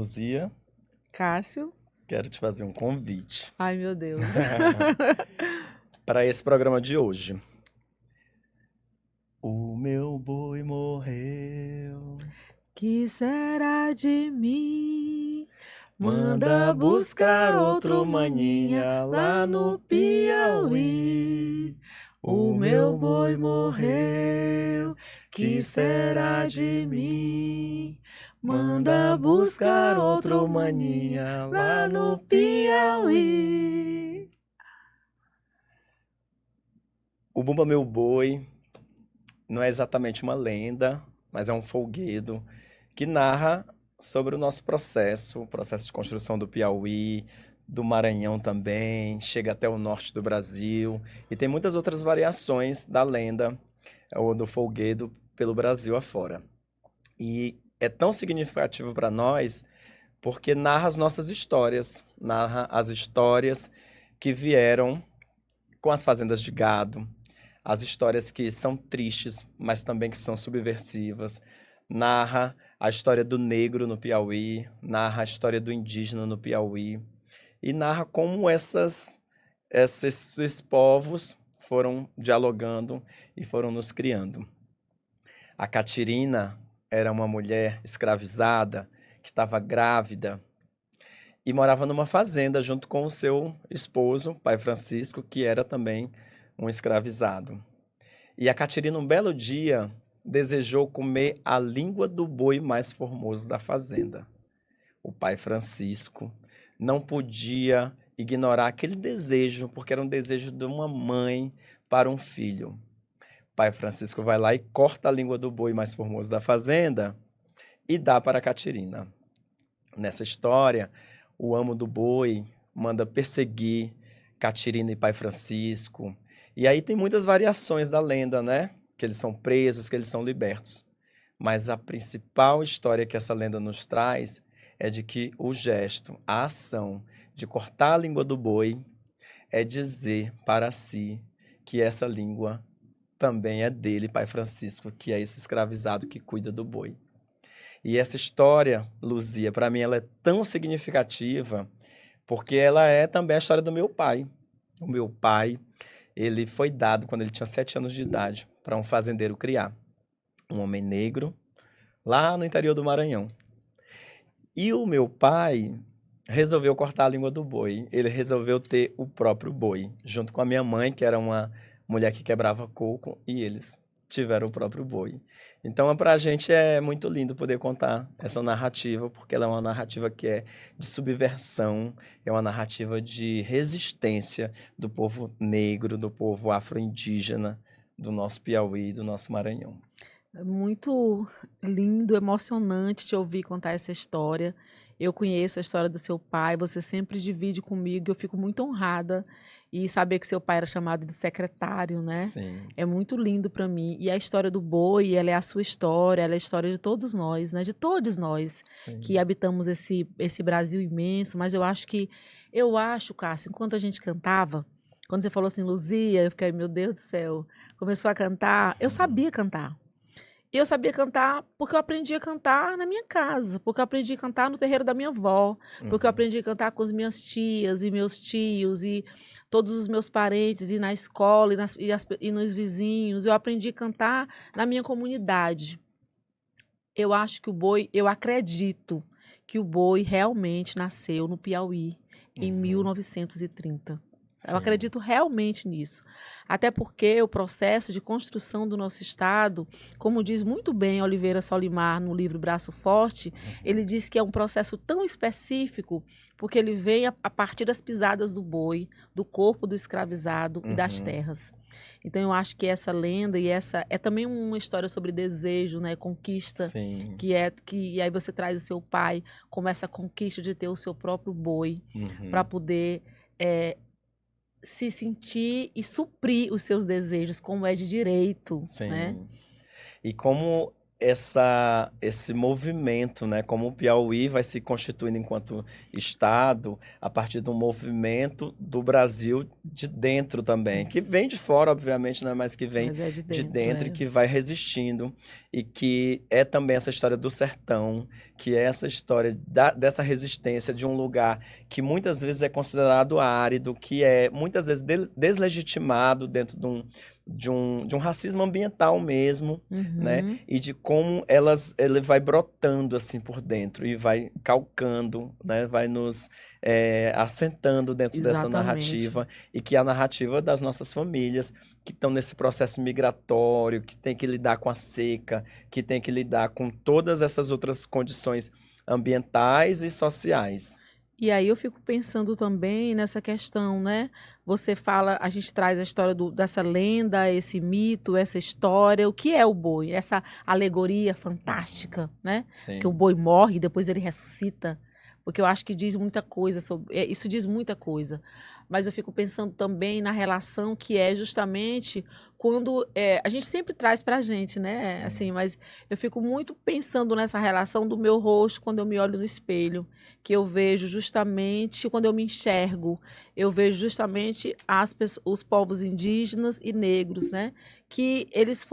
Luzia, Cássio. quero te fazer um convite Ai, meu Deus. para esse programa de hoje. O meu boi morreu. Que será de mim? Manda buscar outro maninha lá no Piauí. O meu boi morreu. Que será de mim? Manda buscar outro maninha lá no Piauí. O Bumba Meu Boi não é exatamente uma lenda, mas é um folguedo que narra sobre o nosso processo, o processo de construção do Piauí, do Maranhão também, chega até o norte do Brasil e tem muitas outras variações da lenda ou do folguedo pelo Brasil afora. E é tão significativo para nós porque narra as nossas histórias, narra as histórias que vieram com as fazendas de gado, as histórias que são tristes, mas também que são subversivas. Narra a história do negro no Piauí, narra a história do indígena no Piauí e narra como esses povos foram dialogando e foram nos criando. A Catirina era uma mulher escravizada que estava grávida e morava numa fazenda junto com o seu esposo, pai Francisco, que era também um escravizado. E a Catirina, um belo dia, desejou comer a língua do boi mais formoso da fazenda. O pai Francisco não podia ignorar aquele desejo, porque era um desejo de uma mãe para um filho. O pai Francisco vai lá e corta a língua do boi mais formoso da fazenda e dá para a Catirina. Nessa história, o amo do boi manda perseguir Catirina e pai Francisco. E aí tem muitas variações da lenda, né? Que eles são presos, que eles são libertos. Mas a principal história que essa lenda nos traz é de que o gesto, a ação de cortar a língua do boi é dizer para si que essa língua também é dele, pai Francisco, que é esse escravizado que cuida do boi. E essa história, Luzia, para mim ela é tão significativa porque ela é também a história do meu pai. O meu pai, ele foi dado quando ele tinha 7 anos de idade para um fazendeiro criar. Um homem negro, lá no interior do Maranhão. E o meu pai resolveu cortar a língua do boi. Ele resolveu ter o próprio boi, junto com a minha mãe, que era uma mulher que quebrava coco, e eles tiveram o próprio boi. Então, para a gente é muito lindo poder contar essa narrativa, porque ela é uma narrativa que é de subversão, é uma narrativa de resistência do povo negro, do povo afro-indígena, do nosso Piauí, do nosso Maranhão. É muito lindo, emocionante te ouvir contar essa história. Eu conheço a história do seu pai, você sempre divide comigo, eu fico muito honrada e saber que seu pai era chamado de secretário, né? Sim, É muito lindo para mim. E a história do boi, ela é a sua história, ela é a história de todos nós, né? De todos nós que sim. habitamos esse Brasil imenso. Mas eu acho, Cássio, enquanto a gente cantava, quando você falou assim, Luzia, eu fiquei, meu Deus do céu, começou a cantar, eu sabia cantar. E eu sabia cantar porque eu aprendi a cantar na minha casa, porque eu aprendi a cantar no terreiro da minha avó, porque eu Uhum. aprendi a cantar com as minhas tias e meus tios e todos os meus parentes, e na escola e nos vizinhos. Eu aprendi a cantar na minha comunidade. Eu acho que eu acredito que o boi realmente nasceu no Piauí em Uhum. 1930. Eu Sim. acredito realmente nisso. Até porque o processo de construção do nosso Estado, como diz muito bem Oliveira Solimar no livro Braço Forte, ele diz que é um processo tão específico, porque ele vem a partir das pisadas do boi, do corpo do escravizado e das Uhum. terras. Então eu acho que essa lenda e essa é também uma história sobre desejo, né, conquista, Sim. e aí você traz o seu pai como essa conquista de ter o seu próprio boi para Uhum. poder eh, se sentir e suprir os seus desejos, como é de direito, né? Sim. E como esse movimento, né, como o Piauí vai se constituindo enquanto estado a partir do movimento do Brasil de dentro também, que vem de fora, obviamente, né, mas que vem Mas é de de dentro, dentro e é. que vai resistindo e que é também essa história do sertão, que é essa história dessa resistência de um lugar que muitas vezes é considerado árido, que é muitas vezes deslegitimado dentro de um racismo ambiental mesmo, né? Uhum, E de como ele vai brotando assim por dentro e vai calcando, né? Vai nos assentando dentro dessa exatamente. narrativa e que é a narrativa das nossas famílias que estão nesse processo migratório, que tem que lidar com a seca, que tem que lidar com todas essas outras condições ambientais e sociais. E aí eu fico pensando também nessa questão, né? Você fala, a gente traz a história dessa lenda, esse mito, essa história, o que é o boi? Essa alegoria Uhum. fantástica, né? Que o Sim, boi morre e depois ele ressuscita. Porque eu acho que diz muita coisa sobre, isso diz muita coisa. Mas eu fico pensando também na relação que é justamente quando a gente sempre traz para a gente, né? sim. Assim, mas eu fico muito pensando nessa relação do meu rosto quando eu me olho no espelho, que eu vejo justamente quando eu me enxergo, eu vejo justamente os povos indígenas e negros, né? Que eles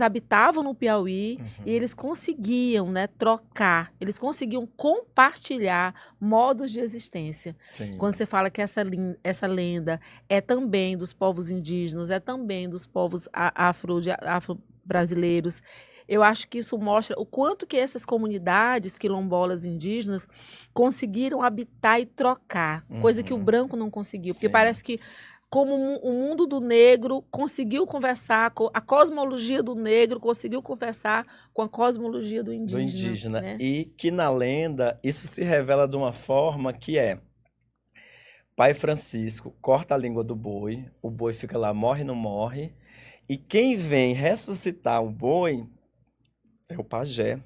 habitavam no Piauí e Uhum. eles conseguiam, né, trocar, eles conseguiam compartilhar modos de existência. Sim, Quando você fala que essa lenda é também dos povos indígenas, é também dos povos afro-brasileiros, eu acho que isso mostra o quanto que essas comunidades quilombolas indígenas conseguiram habitar e trocar, coisa que o uhum. branco não conseguiu, porque Sim. parece que como o mundo do negro conseguiu conversar com a cosmologia do negro, conseguiu conversar com a cosmologia do Do indígena, indígena. né? E que na lenda isso se revela de uma forma que é: Pai Francisco corta a língua do boi, o boi fica lá, morre, não morre, e quem vem ressuscitar o boi é o pajé.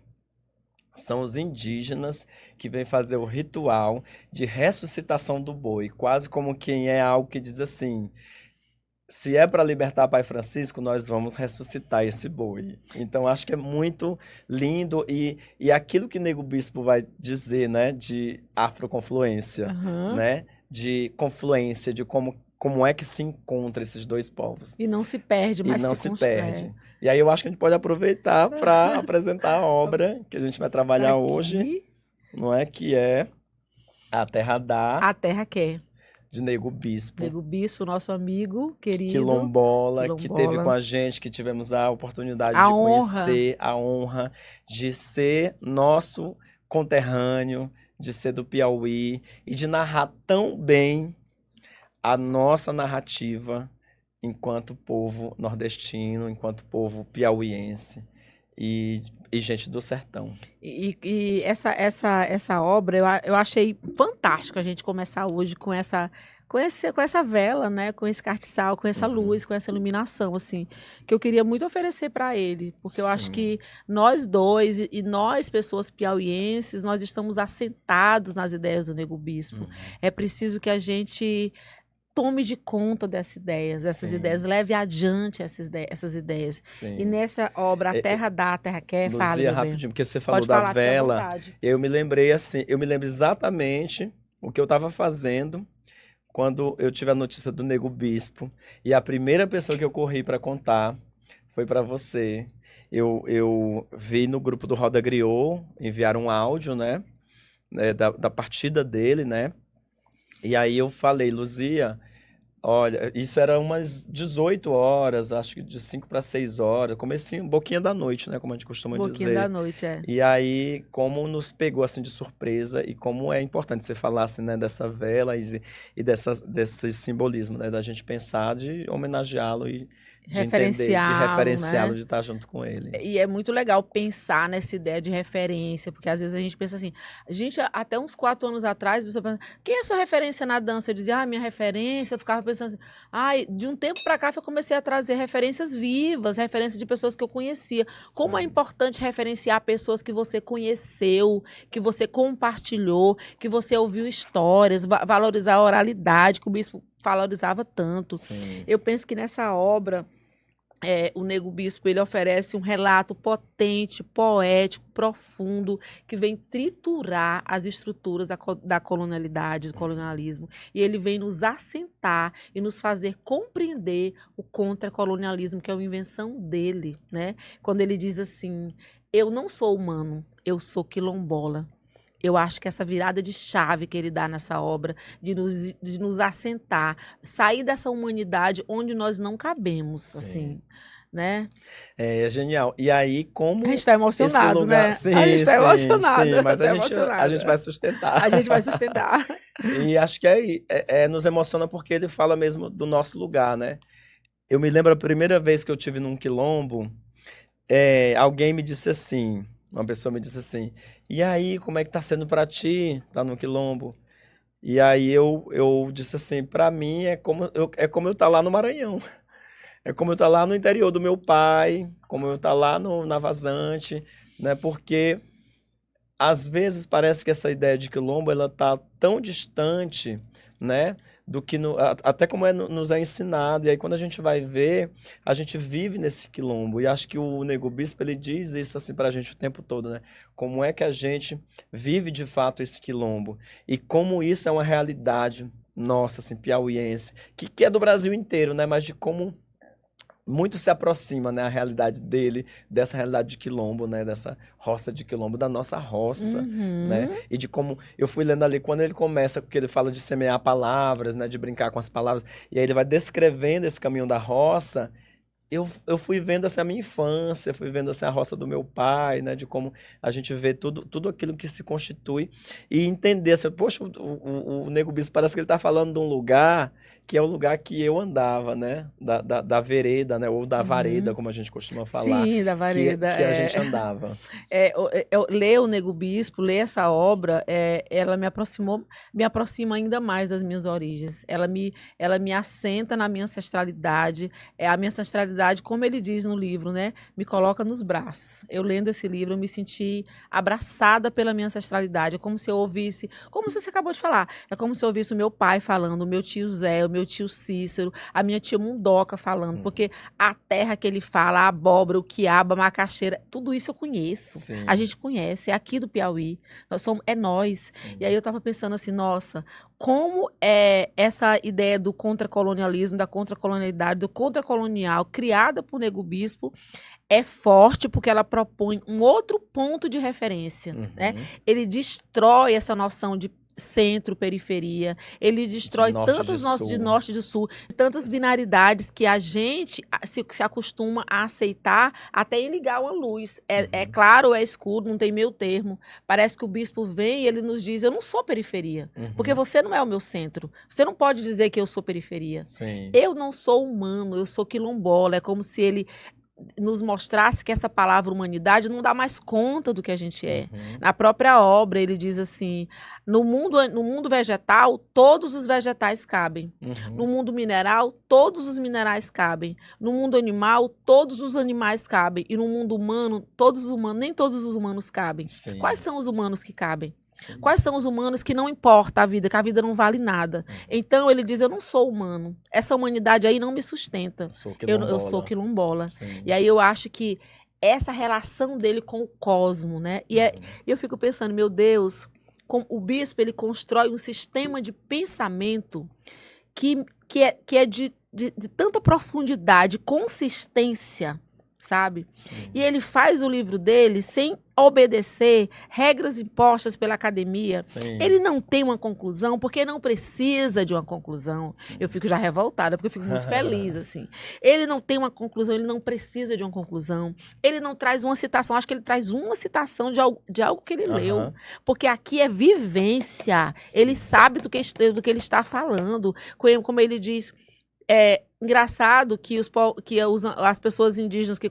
São os indígenas que vêm fazer o ritual de ressuscitação do boi, quase como quem é algo que diz assim: se é para libertar Pai Francisco, nós vamos ressuscitar esse boi. Então acho que é muito lindo e aquilo que Nego Bispo vai dizer, né, de afroconfluência, Aham. né, de confluência, de como é que se encontra esses dois povos E não se perde, e mas não se se constrói. perde. E aí eu acho que a gente pode aproveitar para apresentar a obra que a gente vai Tá trabalhar hoje, aqui, não é, que é A Terra Dá, a terra quer. de Nego Bispo. Nego Bispo, nosso amigo querido, Quilombola, que teve com quilombola. a gente, que tivemos a oportunidade A de honra. conhecer, a honra de ser nosso conterrâneo, de ser do Piauí e de narrar tão bem a nossa narrativa enquanto povo nordestino, enquanto povo piauiense e gente do sertão. E essa obra eu achei fantástico a gente começar hoje com essa vela, né? Com esse castiçal, com essa luz, com essa iluminação, assim, que eu queria muito oferecer para ele, porque eu acho Sim. que nós dois e nós, pessoas piauienses, nós estamos assentados nas ideias do Nego Bispo. É preciso que a gente tome de conta dessas Sim. ideias, leve adiante essas ideias. Sim. E nessa obra, A Terra Dá, a Terra Quer, fala, Luzia, meu bem. rapidinho, porque você falou Pode da falar, fica à vela, vontade. eu me lembrei assim, eu me lembro exatamente o que eu estava fazendo quando eu tive a notícia do Nego Bispo, e a primeira pessoa que eu corri para contar foi para você. Eu vi no grupo do Roda Griot, enviaram um áudio, né, da partida dele, né, e aí eu falei, Luzia, olha, isso era umas 18 horas, acho que de 5 para 6 horas, comecinho, boquinha da noite, né, como a gente costuma Boquinha da dizer. noite, é. E aí, como nos pegou assim de surpresa e como é importante você falar assim, né, dessa vela e desse simbolismo, né, da gente pensar de homenageá-lo e de entender, de referenciá-lo, né? de estar junto com ele. E é muito legal pensar nessa ideia de referência, porque às vezes a gente pensa assim, a gente até uns 4 anos atrás, a pessoa pensa, quem é a sua referência na dança? Eu dizia, minha referência, eu ficava pensando assim, de um tempo para cá eu comecei a trazer referências vivas, referências de pessoas que eu conhecia. Como é importante referenciar pessoas que você conheceu, que você compartilhou, que você ouviu histórias, valorizar a oralidade, que o bispo valorizava tanto. Sim. Eu penso que nessa obra, o Nego Bispo, ele oferece um relato potente, poético, profundo, que vem triturar as estruturas da colonialidade, do colonialismo. E ele vem nos assentar e nos fazer compreender o contra-colonialismo, que é uma invenção dele, né? Quando ele diz assim, eu não sou humano, eu sou quilombola. Eu acho que essa virada de chave que ele dá nessa obra, de nos assentar, sair dessa humanidade onde nós não cabemos, Sim. assim, né? É genial. E aí, como a gente está emocionado, esse lugar... né? Sim, a gente está emocionado. sim, mas tá a gente vai sustentar. A gente vai sustentar. E acho que nos emociona porque ele fala mesmo do nosso lugar, né? Eu me lembro a primeira vez que eu tive num quilombo, alguém me disse assim, uma pessoa me disse assim, e aí, como é que tá sendo pra ti, tá no quilombo? E aí eu disse assim, pra mim é como eu tá lá no Maranhão. É como eu tá lá no interior do meu pai, como eu tá lá na Vazante, né? Porque às vezes parece que essa ideia de quilombo ela tá tão distante, né, do que até como nos é ensinado. E aí quando a gente vai ver, a gente vive nesse quilombo. E acho que o Nego Bispo ele diz isso assim pra gente o tempo todo, né? Como é que a gente vive de fato esse quilombo e como isso é uma realidade nossa, assim, piauiense, que é do Brasil inteiro, né? Mas de como muito se aproxima, né, a realidade dele, dessa realidade de quilombo, né, dessa roça de quilombo, da nossa roça, né, e de como eu fui lendo ali, quando ele começa, porque ele fala de semear palavras, né, de brincar com as palavras, e aí ele vai descrevendo esse caminho da roça, eu fui vendo assim, a minha infância, fui vendo assim, a roça do meu pai, né, de como a gente vê tudo aquilo que se constitui e entender assim, poxa, o Nego Bispo parece que ele está falando de um lugar que é o lugar que eu andava, né, da vereda, né, ou da vareda, como a gente costuma falar. Sim, da vareda. Que a gente andava. Ler o Nego Bispo, ler essa obra, ela me aproxima ainda mais das minhas origens. Ela me assenta na minha ancestralidade. A minha ancestralidade, como ele diz no livro, né, me coloca nos braços. Eu lendo esse livro, eu me senti abraçada pela minha ancestralidade. É como se eu ouvisse, como você acabou de falar, é como se eu ouvisse o meu pai falando, o meu tio Zé, o meu tio Cícero, a minha tia Mundoca falando, porque a terra que ele fala, a abóbora, o quiabo, a macaxeira, tudo isso eu conheço. Sim. A gente conhece, é aqui do Piauí. É nós. Sim. E aí eu estava pensando assim, nossa, como é essa ideia do contracolonialismo, da contracolonialidade, do contracolonial, criada por Nego Bispo, é forte porque ela propõe um outro ponto de referência, né? Ele destrói essa noção de centro, periferia. Ele destrói tantos nossos de norte e de sul, tantas binaridades que a gente se acostuma a aceitar até em ligar uma luz. É claro ou é escuro, não tem meio termo. Parece que o bispo vem e ele nos diz, eu não sou periferia, porque você não é o meu centro. Você não pode dizer que eu sou periferia. Sim. Eu não sou humano, eu sou quilombola. É como se ele nos mostrasse que essa palavra humanidade não dá mais conta do que a gente é. Na própria obra, ele diz assim, no mundo vegetal, todos os vegetais cabem. No mundo mineral, todos os minerais cabem. No mundo animal, todos os animais cabem. E no mundo humano, nem todos os humanos cabem. Sim. Quais são os humanos que cabem? Quais são os humanos que não importa a vida, que a vida não vale nada? Então ele diz, eu não sou humano. Essa humanidade aí não me sustenta. Eu sou quilombola. Sim. E aí eu acho que essa relação dele com o cosmo, né? E eu fico pensando, meu Deus, o bispo ele constrói um sistema de pensamento que é de tanta profundidade, consistência, sabe? Sim. E ele faz o livro dele sem obedecer regras impostas pela academia. Sim. Ele não tem uma conclusão, porque não precisa de uma conclusão. Sim. Eu fico já revoltada, porque eu fico muito feliz, assim. Ele não tem uma conclusão, ele não precisa de uma conclusão. Ele não traz uma citação, acho que ele traz uma citação de algo que ele leu. Porque aqui é vivência. Ele sabe do que ele está falando. Como ele diz... É engraçado que as pessoas indígenas que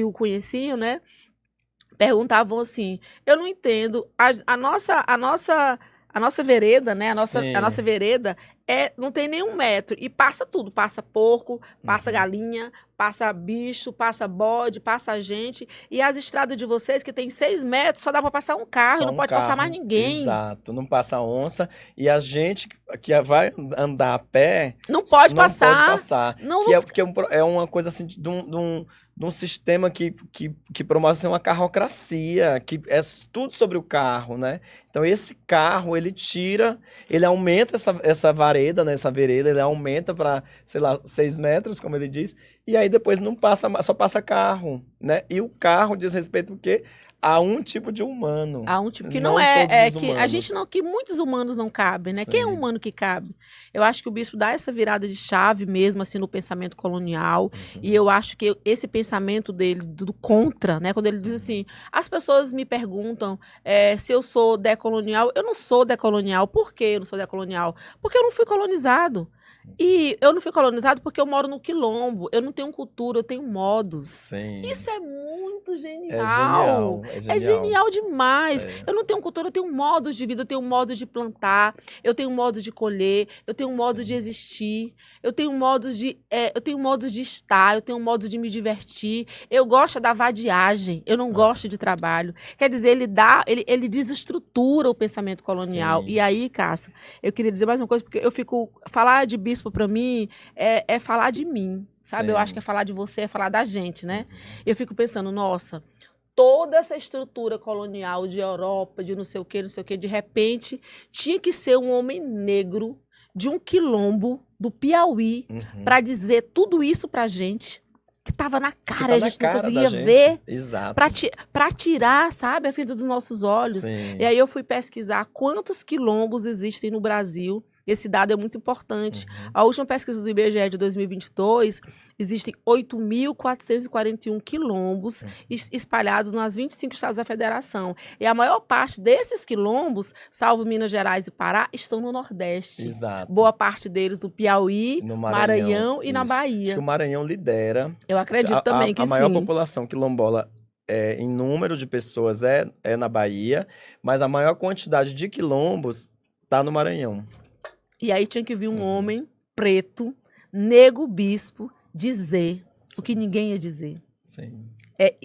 o conheciam, né, perguntavam assim, eu não entendo, a nossa vereda, né, a nossa vereda não tem nem 1 metro, e passa tudo, passa porco, passa galinha, passa bicho, passa bode, passa gente, e as estradas de vocês que tem 6 metros, só dá para passar um carro, não pode passar mais ninguém. Exato, não passa onça, e a gente que vai andar a pé... Não pode passar. Pode passar, porque é uma coisa assim, de um sistema que promove assim, uma carrocracia, que é tudo sobre o carro, né? Então esse carro, ele aumenta essa vareda, né? Essa vereda, ele aumenta para, sei lá, 6 metros, como ele diz, e aí depois não passa, só passa carro, né? E o carro diz respeito ao quê? A um tipo de humano. A um tipo que não que humanos. A gente não, que muitos humanos não cabem, né? Sim. Quem é um humano que cabe? Eu acho que o bispo dá essa virada de chave mesmo assim no pensamento colonial, e eu acho que esse pensamento dele do contra, né? Quando ele diz assim, as pessoas me perguntam se eu sou decolonial. Eu não sou decolonial. Por que eu não sou decolonial? Porque eu não fui colonizado. E eu não fui colonizado porque eu moro no quilombo. Eu não tenho cultura, eu tenho modos. Sim. Isso é muito genial. É genial demais. Eu não tenho cultura, eu tenho modos de vida, eu tenho modos de plantar, eu tenho modos de colher, eu tenho modos de existir, eu tenho modos de estar, eu tenho modos de me divertir. Eu gosto da vadiagem, eu não gosto de trabalho. Quer dizer, ele desestrutura o pensamento colonial. Sim. E aí, Cássio, eu queria dizer mais uma coisa, porque falar de bispo para mim é falar de mim, sabe? Sim. Eu acho que é falar de você, é falar da gente, né? Eu fico pensando, nossa, toda essa estrutura colonial de Europa, de não sei o quê, de repente, tinha que ser um homem negro de um quilombo do Piauí para dizer tudo isso pra gente, que tava na cara, a gente não conseguia ver. Exato. Para tirar, sabe, a vida dos nossos olhos. Sim. E aí eu fui pesquisar quantos quilombos existem no Brasil. Esse dado é muito importante. A última pesquisa do IBGE de 2022, existem 8.441 quilombos espalhados nas 25 estados da federação. E a maior parte desses quilombos, salvo Minas Gerais e Pará, estão no Nordeste. Exato. Boa parte deles do Piauí, no Maranhão e na Bahia. Acho que o Maranhão lidera. Eu acredito também que sim. A maior população quilombola em número de pessoas é na Bahia, mas a maior quantidade de quilombos está no Maranhão. E aí tinha que vir um homem preto, negro bispo, dizer o que ninguém ia dizer. Sim.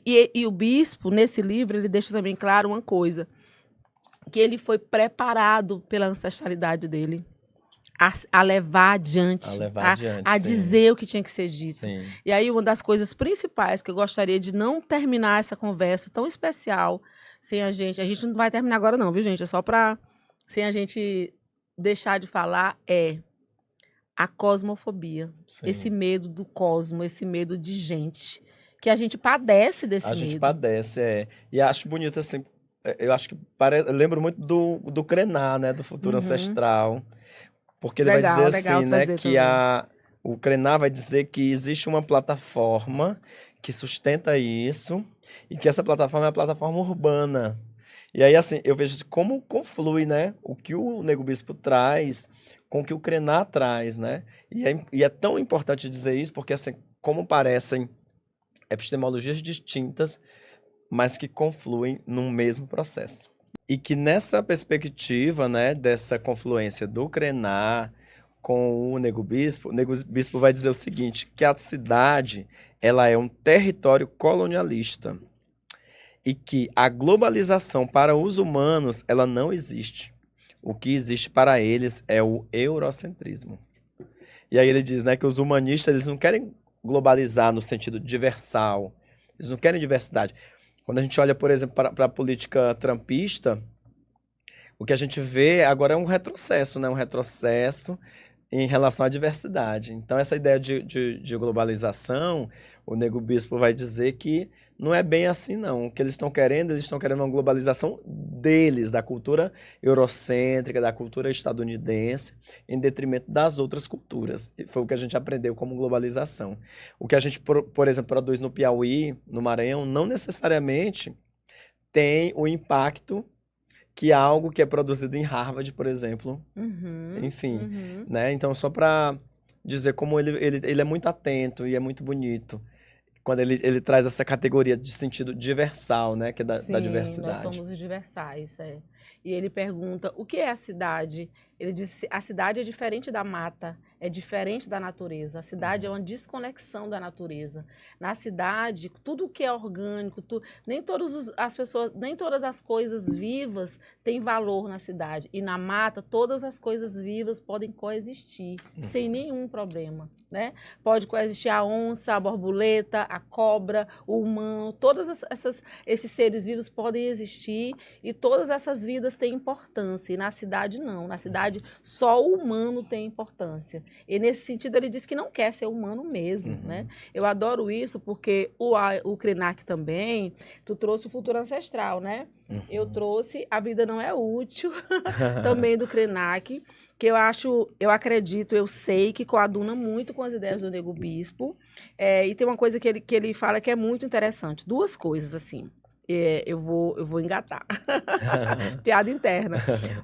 E o bispo, nesse livro, ele deixa também claro uma coisa, que ele foi preparado pela ancestralidade dele a levar adiante, a dizer o que tinha que ser dito. Sim. E aí uma das coisas principais que eu gostaria de não terminar essa conversa tão especial sem a gente não vai terminar agora não, viu, gente? É só sem a gente deixar de falar a cosmofobia. Sim. Esse medo do cosmo, esse medo de gente, que a gente padece desse medo. A gente padece, E acho bonito, assim, eu acho que eu lembro muito do Krená, né? Do futuro ancestral. Porque ele Legal, vai dizer legal assim, né? trazer Que também. o Krená vai dizer que existe uma plataforma que sustenta isso e que essa plataforma é a plataforma urbana. E aí, assim, eu vejo como conflui, né? O que o Nego Bispo traz com o que o Krená traz, né? E é tão importante dizer isso porque, assim, como parecem epistemologias distintas, mas que confluem num mesmo processo. E que nessa perspectiva, né, dessa confluência do Krená com o Nego Bispo vai dizer o seguinte, que a cidade, ela é um território colonialista e que a globalização para os humanos, ela não existe. O que existe para eles é o eurocentrismo. E aí ele diz, né, que os humanistas, eles não querem globalizar no sentido diversal, eles não querem diversidade. Quando a gente olha, por exemplo, para a política trumpista, o que a gente vê agora é um retrocesso, né? Um retrocesso em relação à diversidade. Então, essa ideia de globalização, o Nego Bispo vai dizer que não é bem assim, não. O que eles estão querendo uma globalização deles, da cultura eurocêntrica, da cultura estadunidense, em detrimento das outras culturas. E foi o que a gente aprendeu como globalização. O que a gente, por exemplo, produz no Piauí, no Maranhão, não necessariamente tem o impacto que algo que é produzido em Harvard, por exemplo, enfim, né? Então, só para dizer como ele é muito atento e é muito bonito quando ele traz essa categoria de sentido diversal, né? Que é da Sim, nós diversidade. somos os diversais, é. E ele pergunta, o que é a cidade? Ele disse, a cidade é diferente da mata, é diferente da natureza. A cidade é uma desconexão da natureza. Na cidade, tudo que é orgânico, nem as pessoas, nem todas as coisas vivas têm valor na cidade. E na mata, todas as coisas vivas podem coexistir, sem nenhum problema, né? Pode coexistir a onça, a borboleta, a cobra, o humano, esses seres vivos podem existir e todas essas vidas têm importância. E na cidade, não. Na cidade, só o humano tem importância. E nesse sentido, ele diz que não quer ser humano mesmo, né? Eu adoro isso porque o Krenak também, tu trouxe o futuro ancestral, né? Eu trouxe A Vida Não É Útil, também do Krenak, que eu acredito, eu sei que coaduna muito com as ideias do Nego Bispo. E tem uma coisa que ele fala que é muito interessante. Duas coisas, assim. Eu vou engatar. Piada interna.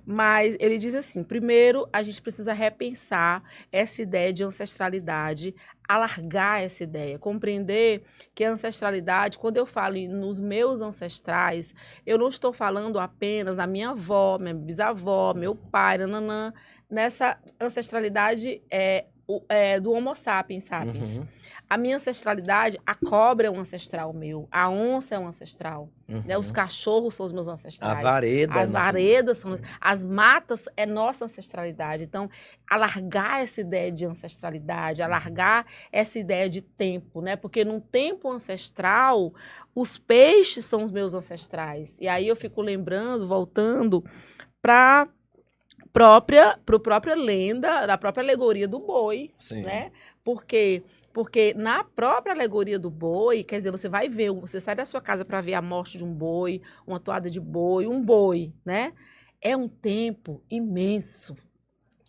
Mas ele diz assim: primeiro, a gente precisa repensar essa ideia de ancestralidade, alargar essa ideia, compreender que a ancestralidade, quando eu falo nos meus ancestrais, eu não estou falando apenas da minha avó, minha bisavó, meu pai, nananã, nessa ancestralidade do Homo sapiens sapiens. A minha ancestralidade, a cobra é um ancestral meu, a onça é um ancestral, né? Os cachorros são os meus A ancestrais. vareda. As varedas são... As matas é nossa ancestralidade. Então, alargar essa ideia de ancestralidade, alargar essa ideia de tempo, né? Porque num tempo ancestral, os peixes são os meus ancestrais. E aí eu fico lembrando, voltando para própria lenda, da própria alegoria do boi, Sim. né? Porque na própria alegoria do boi, quer dizer, você vai ver, você sai da sua casa para ver a morte de um boi, uma toada de boi, um boi, né? É um tempo imenso.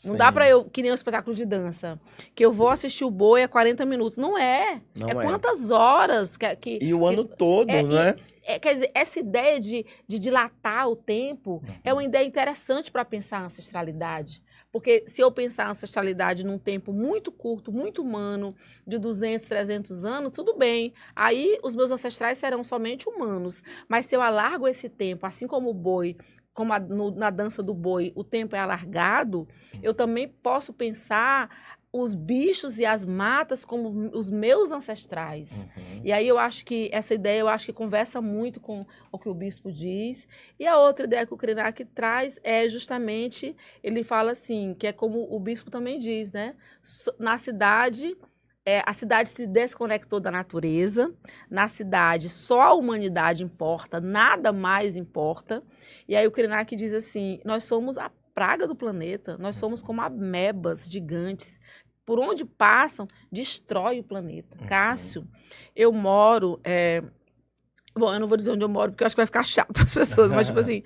Não dá para eu, que nem um espetáculo de dança, que eu vou assistir o boi a 40 minutos. Não é. Não é é. quantas horas E o ano todo, né? Quer dizer, essa ideia de dilatar o tempo é uma ideia interessante para pensar a ancestralidade. Porque se eu pensar a ancestralidade num tempo muito curto, muito humano, de 200, 300 anos, tudo bem. Aí os meus ancestrais serão somente humanos. Mas se eu alargo esse tempo, assim como o boi, como na dança do boi, o tempo é alargado, eu também posso pensar os bichos e as matas como os meus ancestrais. E aí eu acho que essa ideia, conversa muito com o que o bispo diz. E a outra ideia que o Krenak traz é justamente, ele fala assim, que é como o bispo também diz, né? Na cidade... a cidade se desconectou da natureza, na cidade só a humanidade importa, nada mais importa. E aí o Krenak diz assim, nós somos a praga do planeta, nós somos como amebas gigantes, por onde passam, destrói o planeta. Cássio, eu moro Bom, eu não vou dizer onde eu moro, porque eu acho que vai ficar chato para as pessoas, mas, tipo assim,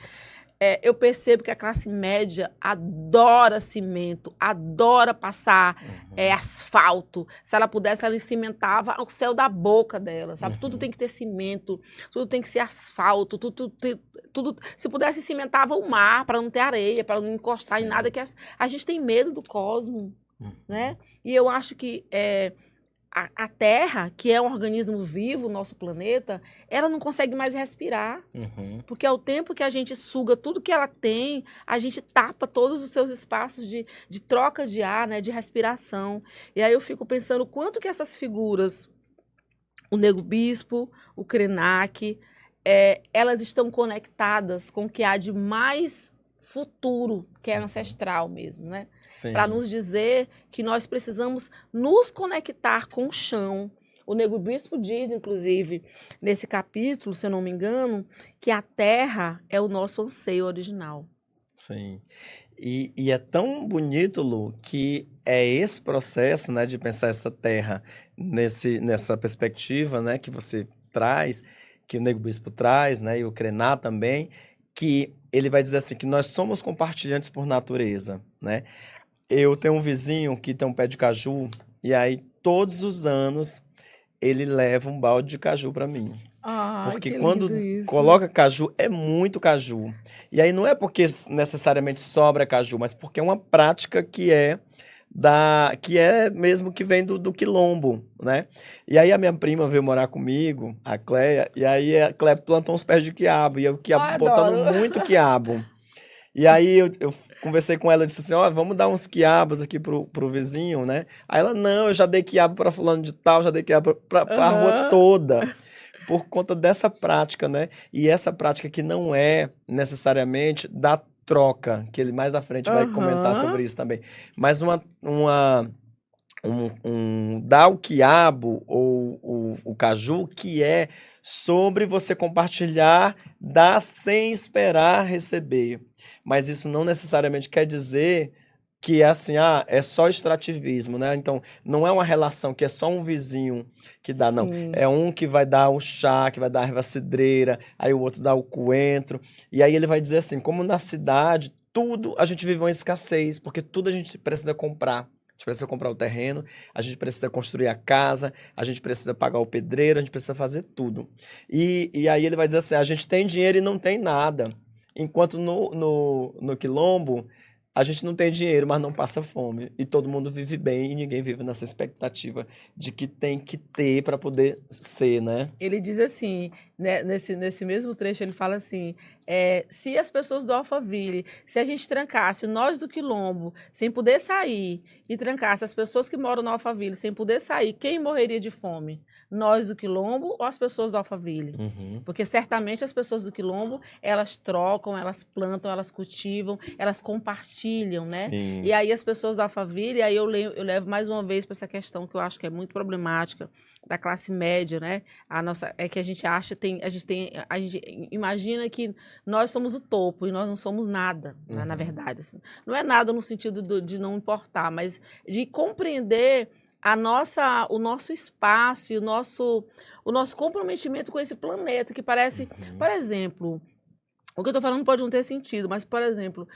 eu percebo que a classe média adora cimento, adora passar asfalto. Se ela pudesse, ela cimentava o céu da boca dela, sabe? Tudo tem que ter cimento, tudo tem que ser asfalto, tudo. Se pudesse, cimentava o mar para não ter areia, para não encostar em nada. A gente tem medo do cosmos, né? E eu acho que a Terra, que é um organismo vivo, nosso planeta, ela não consegue mais respirar. Porque ao tempo que a gente suga tudo que ela tem, a gente tapa todos os seus espaços de troca de ar, né, de respiração. E aí eu fico pensando quanto que essas figuras, o Nego Bispo, o Krenak, elas estão conectadas com o que há de mais futuro, que é ancestral mesmo, né? Para nos dizer que nós precisamos nos conectar com o chão. O Nego Bispo diz, inclusive, nesse capítulo, se eu não me engano, que a terra é o nosso anseio original. Sim. E é tão bonito, Lu, que é esse processo, né, de pensar essa terra nessa perspectiva, né, que você traz, que o Nego Bispo traz, né, e o Krenak também, que ele vai dizer assim, que nós somos compartilhantes por natureza, né? Eu tenho um vizinho que tem um pé de caju, e aí todos os anos ele leva um balde de caju para mim. Porque quando coloca caju, é muito caju. E aí não é porque necessariamente sobra caju, mas porque é uma prática que é mesmo que vem do quilombo, né? E aí a minha prima veio morar comigo, a Cleia, e aí a Cleia plantou uns pés de quiabo, e o quiabo botando muito quiabo. E aí eu conversei com ela e disse assim, ó, vamos dar uns quiabos aqui pro vizinho, né? Aí ela, não, eu já dei quiabo para fulano de tal, já dei quiabo pra rua toda. Por conta dessa prática, né? E essa prática que não é necessariamente da troca, que ele mais à frente vai comentar sobre isso também. Mas dar o quiabo ou o caju, que é sobre você compartilhar, dar sem esperar receber. Mas isso não necessariamente quer dizer que é assim, é só extrativismo, né? Então, não é uma relação que é só um vizinho que dá, não. É um que vai dar o chá, que vai dar a erva cidreira, aí o outro dá o coentro. E aí ele vai dizer assim, como na cidade, tudo a gente vive uma escassez, porque tudo a gente precisa comprar. A gente precisa comprar o terreno, a gente precisa construir a casa, a gente precisa pagar o pedreiro, a gente precisa fazer tudo. E aí ele vai dizer assim, a gente tem dinheiro e não tem nada. Enquanto no quilombo, a gente não tem dinheiro, mas não passa fome. E todo mundo vive bem e ninguém vive nessa expectativa de que tem que ter para poder ser, né? Ele diz assim, né, nesse mesmo trecho, ele fala assim, se as pessoas do Alphaville, se a gente trancasse nós do Quilombo sem poder sair e trancasse as pessoas que moram no Alphaville sem poder sair, quem morreria de fome? Nós do Quilombo ou as pessoas do Alphaville? Porque certamente as pessoas do Quilombo, elas trocam, elas plantam, elas cultivam, elas compartilham, né? Sim. E aí as pessoas do Alphaville, aí eu levo mais uma vez para essa questão que eu acho que é muito problemática, da classe média, né? Que a gente acha, a gente imagina que nós somos o topo e nós não somos nada, né, na verdade. Assim. Não é nada no sentido de não importar, mas de compreender o nosso espaço e o nosso comprometimento com esse planeta, que parece, por exemplo, o que eu estou falando pode não ter sentido, mas, por exemplo,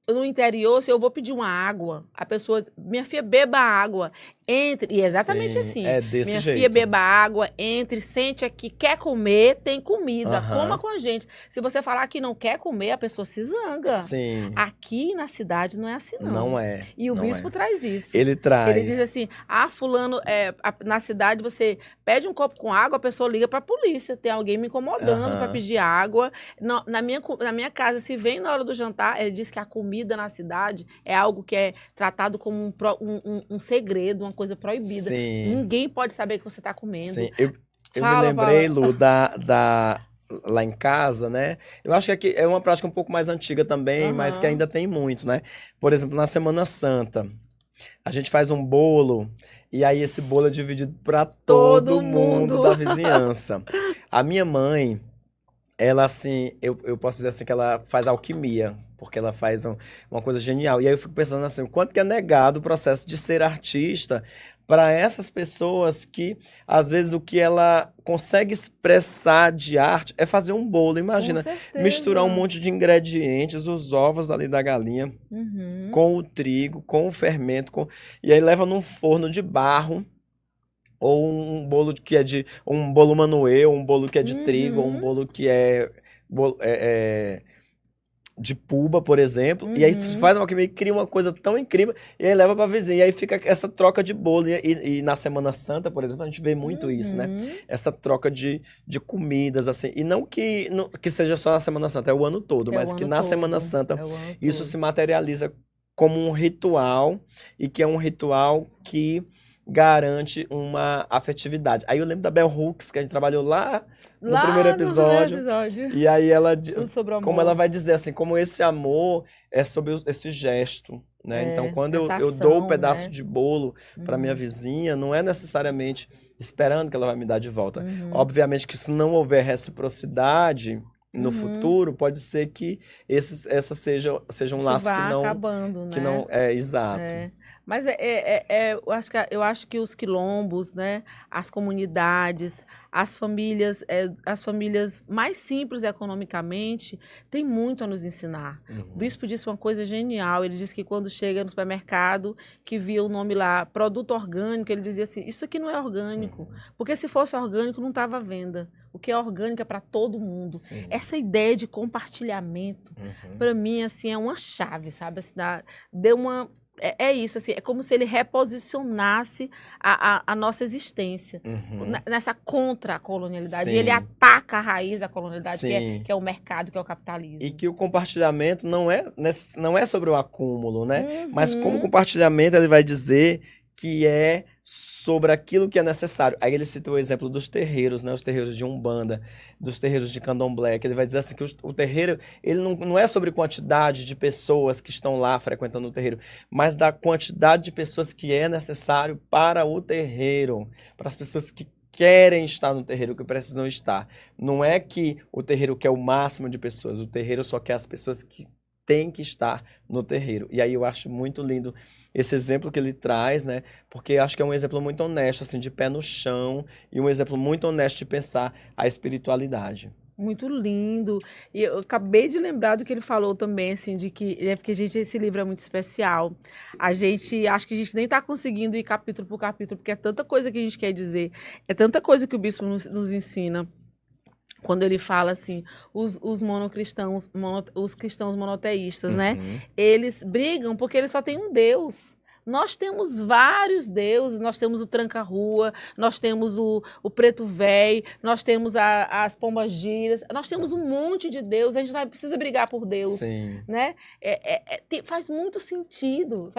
no interior, se eu vou pedir uma água, a pessoa, minha filha, beba água, entre, e é exatamente assim, é desse minha jeito. filha, beba água, entre, sente aqui, quer comer, tem comida, coma com a gente. Se você falar que não quer comer, a pessoa se zanga. Sim. Aqui na cidade não é assim, não. Não é. E o bispo traz isso. Ele traz. Ele diz assim, fulano, na cidade você pede um copo com água, a pessoa liga para a polícia, tem alguém me incomodando para pedir água. Na minha casa, se vem na hora do jantar, ele diz que a comida na cidade é algo que é tratado como um segredo, uma coisa proibida. Sim. Ninguém pode saber que você está comendo. Sim. Eu me lembrei, Lu, lá em casa, né? Eu acho que aqui é uma prática um pouco mais antiga também, mas que ainda tem muito, né? Por exemplo, na Semana Santa, a gente faz um bolo e aí esse bolo é dividido para todo mundo da vizinhança. A minha mãe, ela assim, eu posso dizer assim que ela faz alquimia, porque ela faz uma coisa genial. E aí eu fico pensando assim, o quanto que é negado o processo de ser artista para essas pessoas que, às vezes, o que ela consegue expressar de arte é fazer um bolo. Com Imagina, certeza. misturar um monte de ingredientes, os ovos ali da galinha, Uhum. com o trigo, com o fermento, e aí leva num forno de barro, ou um bolo que é um bolo manuel, um bolo que é de trigo, ou um Uhum. bolo que é, de puba, por exemplo, e aí se Uhum. faz uma alquimia e cria uma coisa tão incrível, e aí leva pra vizinha, e aí fica essa troca de bolo, e na Semana Santa, por exemplo, a gente vê muito isso, né? Uhum. Essa troca de comidas, assim, e não que seja só na Semana Santa, é o ano todo, É o mas que ano na Semana todo. Santa É o ano isso todo. se materializa como um ritual, e que é um ritual que garante uma afetividade. Aí eu lembro da Bell Hooks, que a gente trabalhou lá no primeiro Lá no primeiro episódio, episódio, e aí tudo sobre o como ela amor. vai dizer assim, como esse amor é sobre esse gesto, né? Então, quando Essa eu dou o ação, pedaço né? de bolo para minha Uhum. vizinha, não é necessariamente esperando que ela vai me dar de volta. Uhum. Obviamente que se não houver reciprocidade no Uhum. futuro, pode ser que essa seja um Isso laço vai acabando, que né? não é exato. É. Mas eu acho que os quilombos, né, as comunidades, as famílias mais simples economicamente, têm muito a nos ensinar. O Uhum. bispo disse uma coisa genial. Ele disse que quando chega no supermercado, que via o nome lá, produto orgânico, ele dizia assim: isso aqui não é orgânico, Uhum. porque se fosse orgânico não estava à venda. O que é orgânico é para todo mundo. Sim. Essa ideia de compartilhamento, Uhum. para mim, assim, é uma chave, sabe? Assim, deu uma. É isso, assim, é como se ele reposicionasse a nossa existência Uhum. nessa contra-colonialidade. E ele Sim. ataca a raiz da colonialidade, Sim. que é o mercado, que é o E capitalismo. que o compartilhamento não é sobre o acúmulo, né? Mas como Uhum. compartilhamento ele vai dizer que é sobre aquilo que é necessário. Aí ele cita o exemplo dos terreiros, né? Os terreiros de Umbanda, dos terreiros de Candomblé, que ele vai dizer assim que o terreiro, ele não é sobre quantidade de pessoas que estão lá frequentando o terreiro, mas da quantidade de pessoas que é necessário para o terreiro, para as pessoas que querem estar no terreiro, que precisam estar. Não é que o terreiro quer o máximo de pessoas, o terreiro só quer as pessoas que têm que estar no terreiro. E aí eu acho muito lindo esse exemplo que ele traz, né? Porque acho que é um exemplo muito honesto, assim, de pé no chão, e um exemplo muito honesto de pensar a espiritualidade. Muito lindo. E eu acabei de lembrar do que ele falou também, assim, de que é porque esse livro é muito especial. Acho que a gente nem está conseguindo ir capítulo por capítulo, porque é tanta coisa que a gente quer dizer, é tanta coisa que o bispo nos ensina. Quando ele fala assim, os monocristãos, os cristãos monoteístas, né? Uhum. Eles brigam porque eles só têm um Deus. Nós temos vários deuses, nós temos o tranca-rua, nós temos o preto véi, nós temos as pombagiras, nós temos um monte de deuses, a gente não precisa brigar por Deus, Sim. né? Faz muito sentido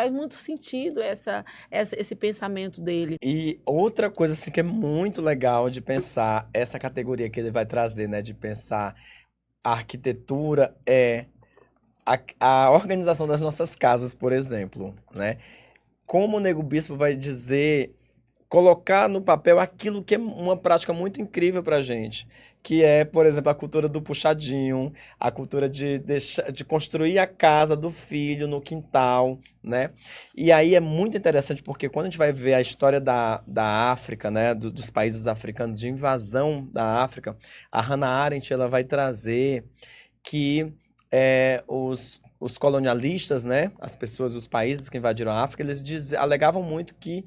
esse pensamento dele. E outra coisa assim que é muito legal de pensar, essa categoria que ele vai trazer, né, de pensar a arquitetura é a organização das nossas casas, por exemplo, né? Como o Nego Bispo vai dizer, colocar no papel aquilo que é uma prática muito incrível pra gente, que é, por exemplo, a cultura do puxadinho, a cultura de construir a casa do filho no quintal, né? E aí é muito interessante porque quando a gente vai ver a história da África, né, dos países africanos, de invasão da África, a Hannah Arendt ela vai trazer que os colonialistas, né, as pessoas, os países que invadiram a África, eles alegavam muito que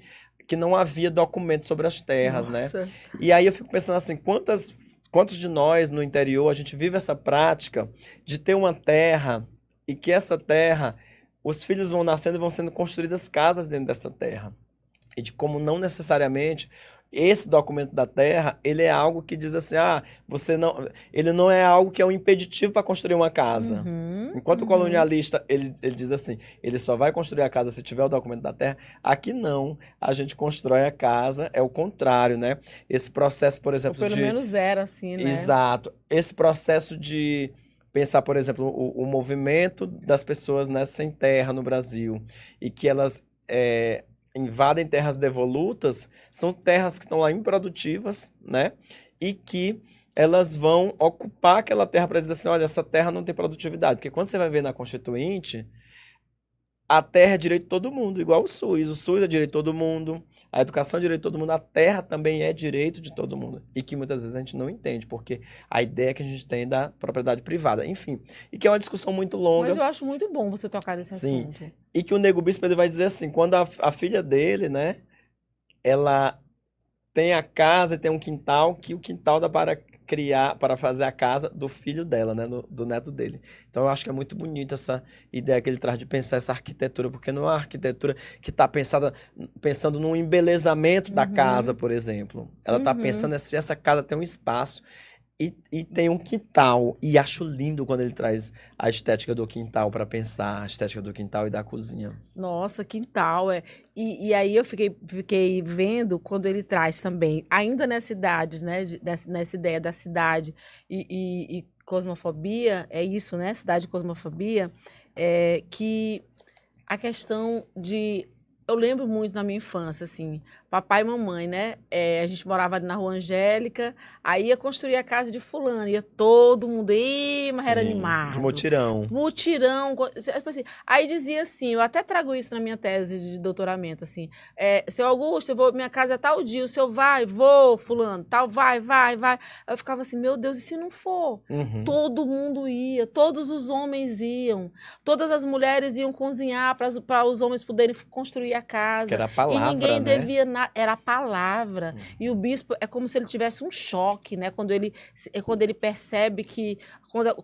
não havia documento sobre as terras, né? Nossa. E aí eu fico pensando assim, quantos de nós no interior a gente vive essa prática de ter uma terra e que essa terra, os filhos vão nascendo e vão sendo construídas casas dentro dessa terra. E de como não necessariamente esse documento da terra, ele é algo que diz assim, ele não é algo que é um impeditivo para construir uma casa. Enquanto o colonialista, ele diz assim, ele só vai construir a casa se tiver o documento da terra. Aqui não, a gente constrói a casa, é o contrário, né? Esse processo, por Ou exemplo, pelo menos era assim, né? Exato. Esse processo de pensar, por exemplo, o movimento das pessoas, né, sem terra no Brasil e que elas invadem terras devolutas, são terras que estão lá improdutivas, né? E que elas vão ocupar aquela terra para dizer assim, olha, essa terra não tem produtividade. Porque quando você vai ver na Constituinte, a terra é direito de todo mundo, igual o SUS. O SUS é direito de todo mundo, a educação é direito de todo mundo, a terra também é direito de todo mundo. E que muitas vezes a gente não entende, porque a ideia que a gente tem da propriedade privada, enfim. E que é uma discussão muito longa. Mas eu acho muito bom você tocar nesse Sim. assunto. E que o Nego Bispo ele vai dizer assim, quando a filha dele, né, ela tem a casa e tem um quintal, que o quintal dá para criar, para fazer a casa do filho dela, né, do neto dele. Então eu acho que é muito bonita essa ideia que ele traz de pensar essa arquitetura, porque não é uma arquitetura que está pensando no embelezamento da casa, por exemplo. Ela está pensando se essa casa tem um espaço e tem um quintal. E acho lindo quando ele traz a estética do quintal para pensar, a estética do quintal e da cozinha. Nossa, quintal, é. E aí eu fiquei vendo quando ele traz também, ainda nessa idade, né, nessa ideia da cidade e cosmofobia, é isso, né, cidade e cosmofobia, que a questão de... Eu lembro muito na minha infância, assim, papai e mamãe, né? A gente morava ali na Rua Angélica, aí ia construir a casa de fulano, ia todo mundo, mas era Sim, animado. de mutirão. Mutirão, tipo assim, aí dizia assim, eu até trago isso na minha tese de doutoramento, assim, seu Augusto, minha casa é tal dia, o senhor vai, vou, fulano, tal, vai. Eu ficava assim, meu Deus, e se não for? Todo mundo ia, todos os homens iam, todas as mulheres iam cozinhar para os homens poderem construir a casa. Que era a palavra, e ninguém né? devia nada, era a palavra. E o bispo é como se ele tivesse um choque, né? Quando ele percebe que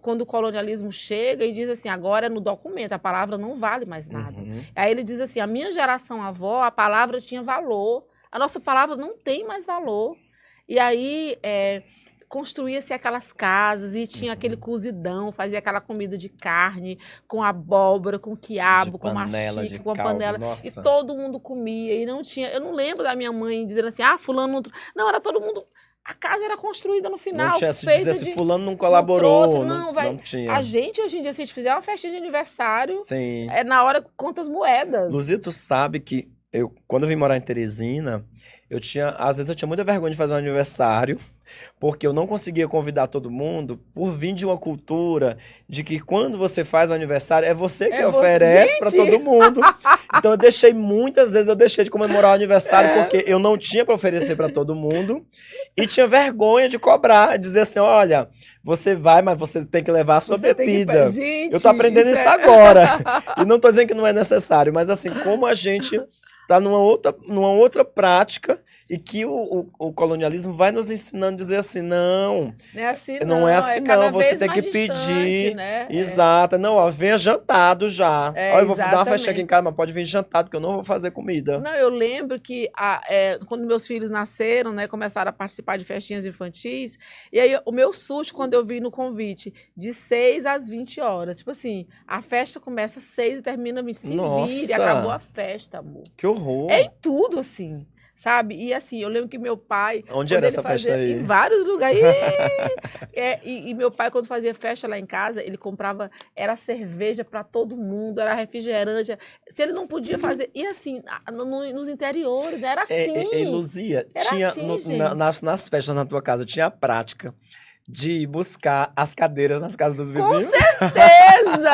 quando o colonialismo chega e diz assim, agora é no documento, a palavra não vale mais nada. Aí ele diz assim, a minha geração avó, a palavra tinha valor, a nossa palavra não tem mais valor. E aí construía-se aquelas casas e tinha aquele cozidão, fazia aquela comida de carne com abóbora, com quiabo, com machique, com a panela. Nossa. E todo mundo comia e não tinha... Eu não lembro da minha mãe dizendo assim, fulano... Não, era todo mundo... A casa era construída no final. Não tinha se dizer se fulano não colaborou. Não tinha. A gente, hoje em dia, se a gente fizer uma festa de aniversário, Sim. na hora conta as moedas. Luzia, tu sabe que quando eu vim morar em Teresina, às vezes eu tinha muita vergonha de fazer um aniversário, porque eu não conseguia convidar todo mundo por vir de uma cultura de que quando você faz um aniversário, é você que oferece para todo mundo. Então muitas vezes eu deixei de comemorar o aniversário porque eu não tinha para oferecer para todo mundo e tinha vergonha de cobrar, dizer assim, olha, você vai, mas você tem que levar a sua bebida. Gente, eu tô aprendendo isso agora. E não tô dizendo que não é necessário, mas assim, como a gente tá numa outra prática e que o colonialismo vai nos ensinando a dizer assim, não é assim não é assim não, você tem que pedir, né? Exato, não, ó, venha jantado já, ó, eu vou dar uma festa aqui em casa, mas pode vir jantado, porque eu não vou fazer comida. Não, eu lembro que quando meus filhos nasceram, né, começaram a participar de festinhas infantis, e aí o meu susto quando eu vi no convite, de 6 às 20 horas, tipo assim, a festa começa às 6 e termina às 5 e acabou a festa, amor. Que horror. É em tudo, assim, sabe? E assim, eu lembro que meu pai... Onde era essa festa aí? Em vários lugares. E meu pai, quando fazia festa lá em casa, ele comprava, era cerveja para todo mundo, era refrigerante. Se ele não podia fazer... E assim, nos interiores, era assim. Luzia, era tinha assim, nas festas na tua casa, tinha a prática de ir buscar as cadeiras nas casas dos vizinhos. Com certeza!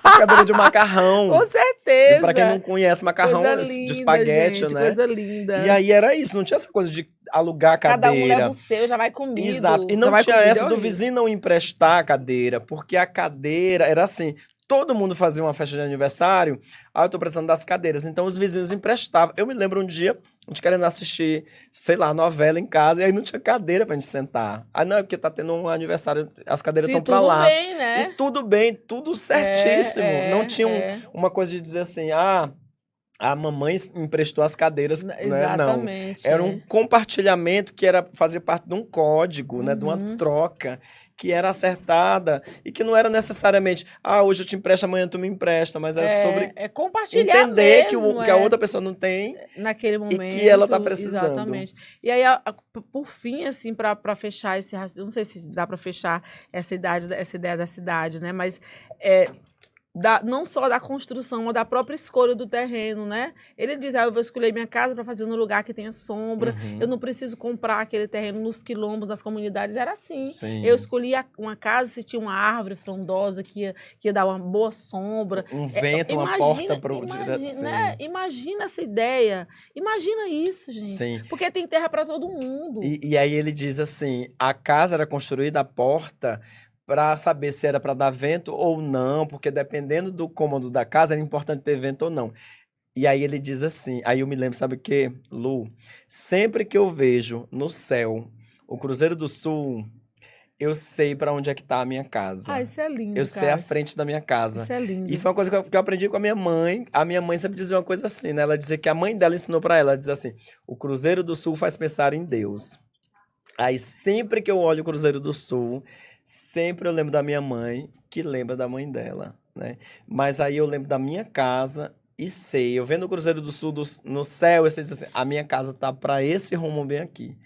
As cadeiras de macarrão. Com certeza! E pra quem não conhece, macarrão de espaguete, gente, né? Coisa linda. E aí era isso, não tinha essa coisa de alugar a cadeira. Cada um leva o seu, já vai comido. Exato. E não tinha essa do vizinho não emprestar a cadeira, porque a cadeira era assim... Todo mundo fazia uma festa de aniversário, eu tô precisando das cadeiras. Então, os vizinhos emprestavam. Eu me lembro um dia, a gente querendo assistir, sei lá, novela em casa, e aí não tinha cadeira pra gente sentar. Não, é porque tá tendo um aniversário, as cadeiras estão pra lá. Tudo bem, né? E tudo bem, tudo certíssimo. Não tinha uma coisa de dizer assim, a mamãe emprestou as cadeiras, né? Exatamente. Não. Era um compartilhamento que fazia parte de um código, né? De uma troca que era acertada e que não era necessariamente, hoje eu te empresto, amanhã tu me empresta, mas era sobre compartilhar entender mesmo, que a outra pessoa não tem naquele momento e que ela tá precisando. Exatamente. E aí, por fim, assim, para fechar não sei se dá para fechar essa ideia da cidade, né? Mas não só da construção, mas da própria escolha do terreno, né? Ele diz, eu vou escolher minha casa para fazer no lugar que tenha sombra, eu não preciso comprar aquele terreno nos quilombos, nas comunidades, era assim. Sim. Eu escolhi uma casa se tinha uma árvore frondosa que ia dar uma boa sombra. Um vento, uma porta para o direto. Né? Imagina essa ideia, imagina isso, gente. Sim. Porque tem terra para todo mundo. E aí ele diz assim, a casa era construída, a porta, para saber se era para dar vento ou não, porque dependendo do cômodo da casa, era importante ter vento ou não. E aí ele diz assim, aí eu me lembro, sabe o quê, Lu? Sempre que eu vejo no céu o Cruzeiro do Sul, eu sei para onde é que tá a minha casa. Isso é lindo, Eu sei a frente da minha casa. Isso é lindo. E foi uma coisa que eu aprendi com a minha mãe. A minha mãe sempre dizia uma coisa assim, né? Ela dizia que a mãe dela ensinou para ela, ela diz assim, o Cruzeiro do Sul faz pensar em Deus. Aí sempre que eu olho o Cruzeiro do Sul, sempre eu lembro da minha mãe, que lembra da mãe dela, né? Mas aí eu lembro da minha casa e sei, eu vendo o Cruzeiro do Sul no céu, eu sei dizer assim, a minha casa tá para esse rumo bem aqui.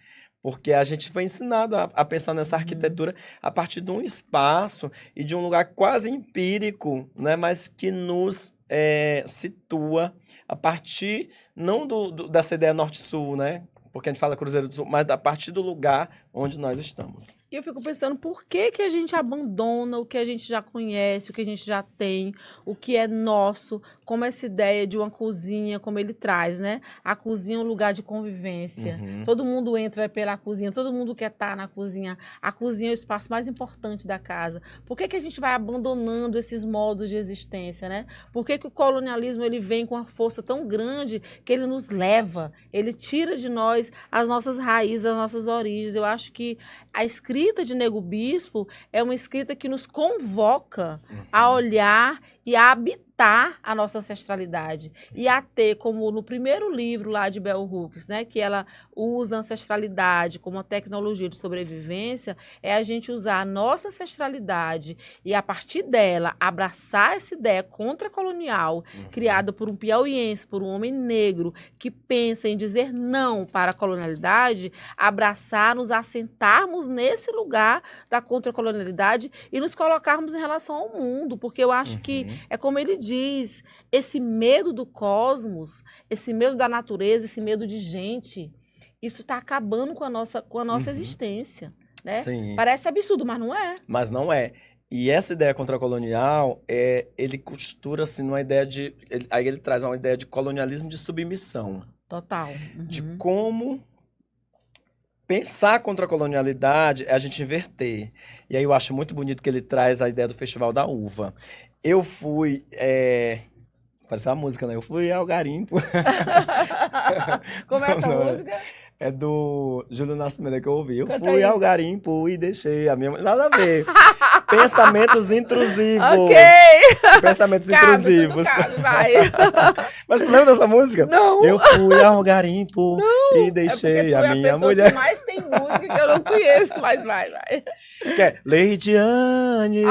Porque a gente foi ensinado a pensar nessa arquitetura a partir de um espaço e de um lugar quase empírico, né? Mas que nos situa a partir, não dessa ideia norte-sul, né? Porque a gente fala Cruzeiro do Sul, mas a partir do lugar onde nós estamos. E eu fico pensando, por que a gente abandona o que a gente já conhece, o que a gente já tem, o que é nosso, como essa ideia de uma cozinha, como ele traz, né? A cozinha é um lugar de convivência. Todo mundo entra pela cozinha, todo mundo quer estar na cozinha. A cozinha é o espaço mais importante da casa. Por que a gente vai abandonando esses modos de existência, né? Por que o colonialismo ele vem com uma força tão grande que ele nos leva, ele tira de nós as nossas raízes, as nossas origens? Eu acho que a escrita de Nego Bispo é uma escrita que nos convoca a olhar e a habitar a nossa ancestralidade e a ter, como no primeiro livro lá de Bell Hooks, né, que ela usa a ancestralidade como uma tecnologia de sobrevivência, é a gente usar a nossa ancestralidade e, a partir dela, abraçar essa ideia contracolonial criada por um piauiense, por um homem negro que pensa em dizer não para a colonialidade, abraçar, nos assentarmos nesse lugar da contracolonialidade e nos colocarmos em relação ao mundo, porque eu acho que é como ele diz, esse medo do cosmos, esse medo da natureza, esse medo de gente, isso está acabando com a nossa existência, né? Sim. Parece absurdo, mas não é. Mas não é. E essa ideia contracolonial, ele costura assim numa ideia de... Aí ele traz uma ideia de colonialismo de submissão. Total. De como pensar contra a colonialidade é a gente inverter. E aí eu acho muito bonito que ele traz a ideia do Festival da Uva. Eu fui... Parece uma música, né? Eu fui ao garimpo. Como é essa música? É do Júlio Nascimento que eu ouvi. Eu fui ao garimpo e deixei a minha... Nada a ver. Pensamentos intrusivos. Ok. Pensamentos intrusivos. Vai. Mas tu lembra dessa música? Não. Eu fui ao garimpo e deixei a minha mulher... Que mais tem música que eu não conheço, mas vai. Que é Leidiane.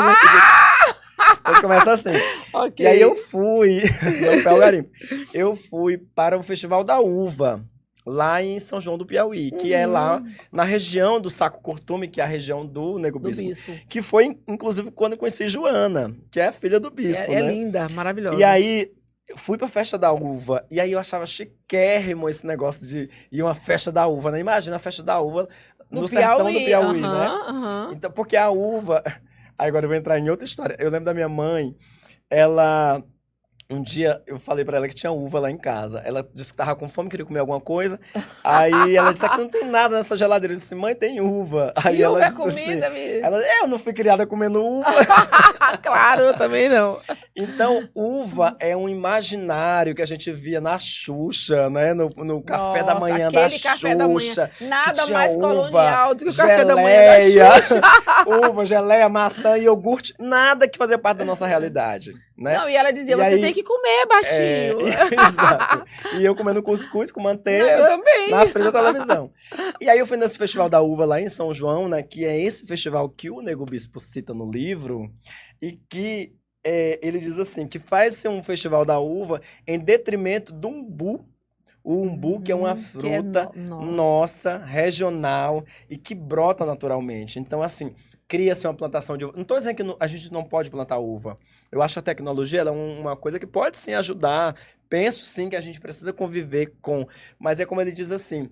Ele começa assim. Okay. E aí eu fui... Não foi ao garimpo. Eu fui para o Festival da Uva, lá em São João do Piauí, que é lá na região do Saco Curtume, que é a região do Nego Bispo. Que foi, inclusive, quando eu conheci Joana, que é a filha do Bispo, né? É linda, maravilhosa. E aí, fui pra festa da uva, e aí eu achava chiquérrimo esse negócio de ir uma festa da uva, né? Imagina a festa da uva no sertão do Piauí, né? Então, porque a uva... Aí agora eu vou entrar em outra história. Eu lembro da minha mãe, ela... Um dia eu falei pra ela que tinha uva lá em casa. Ela disse que tava com fome, queria comer alguma coisa. Aí ela disse que não tem nada nessa geladeira. Eu disse, mãe, tem uva. Aí e ela uva disse comida, assim, eu não fui criada comendo uva. Claro, eu também não. Então, uva é um imaginário que a gente via na Xuxa, né? No café da manhã da Xuxa. Café da manhã. Nada mais uva, colonial do que o geleia, café da manhã da Xuxa. Uva, geleia, maçã, iogurte, nada que fazia parte da nossa realidade. Né? Não, e ela dizia, você tem que comer, baixinho. Exato. E eu comendo cuscuz com manteiga na frente da televisão. E aí eu fui nesse Festival da Uva lá em São João, né? Que é esse festival que o Nego Bispo cita no livro e que ele diz assim, que faz ser um Festival da Uva em detrimento do umbu. O umbu, que é uma fruta nossa, regional e que brota naturalmente. Então, assim... cria-se uma plantação de uva. Não estou dizendo que a gente não pode plantar uva. Eu acho que a tecnologia ela é uma coisa que pode sim ajudar. Penso sim que a gente precisa conviver com. Mas é como ele diz assim,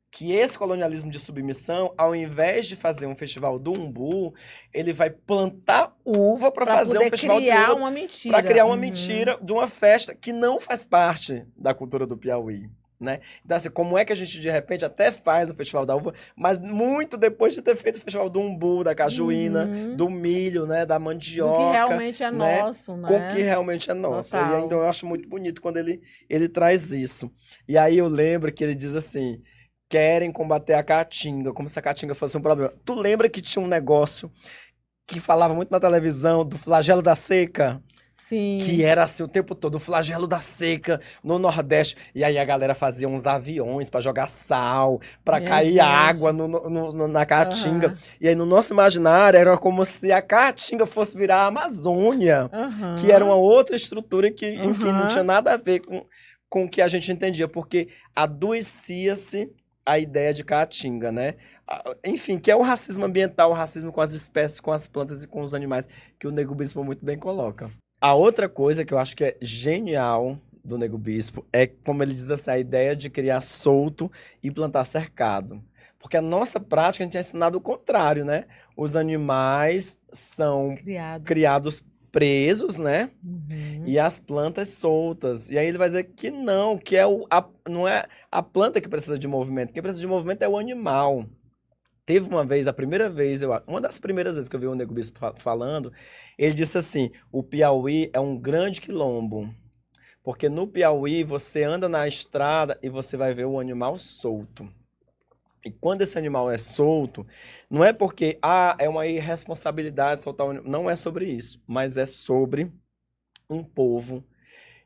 que esse colonialismo de submissão, ao invés de fazer um festival do umbu, ele vai plantar uva para fazer um festival de criar uva, uma mentira. para criar uma mentira de uma festa que não faz parte da cultura do Piauí. Né? Então, assim, como é que a gente, de repente, até faz o Festival da Uva, mas muito depois de ter feito o Festival do umbu, da cajuína, do milho, né? Da mandioca. Do que realmente é né? nosso, né? Com o que realmente é nosso. E Total. então eu acho muito bonito quando ele traz isso. E aí eu lembro que ele diz assim, querem combater a caatinga, como se a caatinga fosse um problema. Tu lembra que tinha um negócio que falava muito na televisão do flagelo da seca? Sim. Que era assim o tempo todo, o flagelo da seca no Nordeste. E aí a galera fazia uns aviões pra jogar sal, pra Minha cair gente. água na Caatinga. E aí no nosso imaginário era como se a Caatinga fosse virar a Amazônia, que era uma outra estrutura que, enfim, não tinha nada a ver com o que a gente entendia, porque adoecia-se a ideia de Caatinga, né? Enfim, que é o racismo ambiental, o racismo com as espécies, com as plantas e com os animais, que o Nego Bispo muito bem coloca. A outra coisa que eu acho que é genial do Nego Bispo é, como ele diz assim, a ideia de criar solto e plantar cercado. Porque a nossa prática, a gente é ensinado o contrário, né? Os animais são criados presos, né? E as plantas soltas. E aí ele vai dizer que não, que não é a planta que precisa de movimento. Quem precisa de movimento é o animal. Teve uma vez, uma das primeiras vezes que eu vi o Nego Bispo falando, ele disse assim, o Piauí é um grande quilombo, porque no Piauí você anda na estrada e você vai ver o animal solto. E quando esse animal é solto, não é porque, é uma irresponsabilidade soltar o animal, não é sobre isso, mas é sobre um povo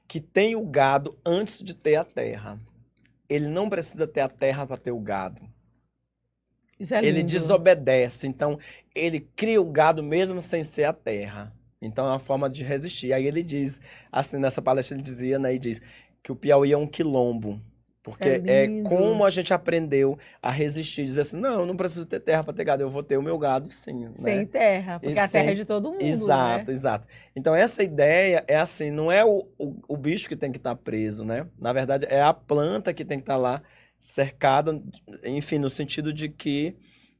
que tem o gado antes de ter a terra. Ele não precisa ter a terra para ter o gado. Ele desobedece, então ele cria o gado mesmo sem ser a terra. Então é uma forma de resistir. Aí ele diz, assim, nessa palestra ele dizia, né, e diz que o Piauí é um quilombo, porque é como a gente aprendeu a resistir, dizer assim, não, eu não preciso ter terra para ter gado, eu vou ter o meu gado sim, né? Sem terra, porque a terra é de todo mundo, exato, né? Exato. Então essa ideia é assim, não é o bicho que tem que estar preso, né? Na verdade é a planta que tem que estar lá cercada, enfim, no sentido de que